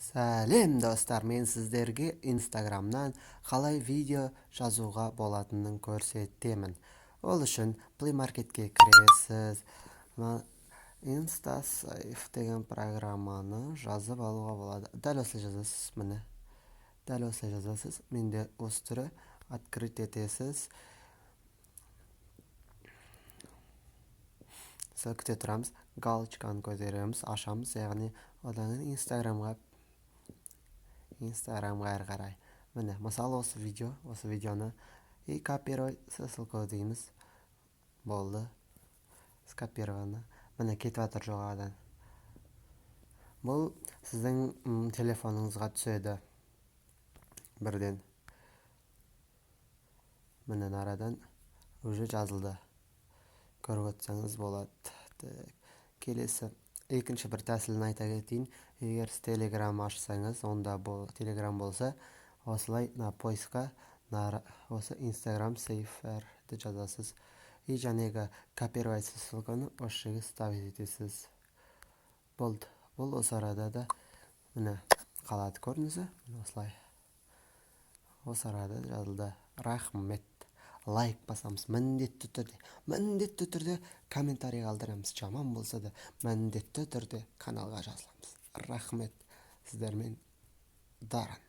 Сәлем достар, мен сіздерге Instagram'нан қалай видео жазуға болатынын көрсетемін. Ол үшін Play Marketке кіресіз. InstaSafe деген программаны жазып алуға болады. Дәл осылай жазасыз, міне. Дәл осылай жазасыз. Менде осы түрі открыть етесіз. Сол күте тұрамыз. Галочканы көтереміз, ашамыз, яғни одан Instagram'ға әрі қарай. Міне, мысалы осы видеоны копировать ссылка дейміз. Болды. Скопированы. Міне, кетіп жатыр жоғарыдан. Бұл сіздің телефоныңызға түседі. Бірден. Міне, арадан уже жазылды. Көріп өтсеңіз болады. Келесі екінші бір тәсілін айта кетейін. Егер сіз Telegram ашсаңыз, онда Telegram болса, осылай поискқа осы Instagram Safer-ді жазасыз. И жәнегі копировать ссылканы осы жерге ставить етесіз. Болды. Бұл осы арада да міне қалады, көрдіңіз бе? Осылай. Осы арада жазылды. Рахмет. Лайк басамыз, міндетті түрде комментарий қалдырамыз. Жаман болса да міндетті түрде каналға жазыламыз. Рахмет. Сіздермен Даран.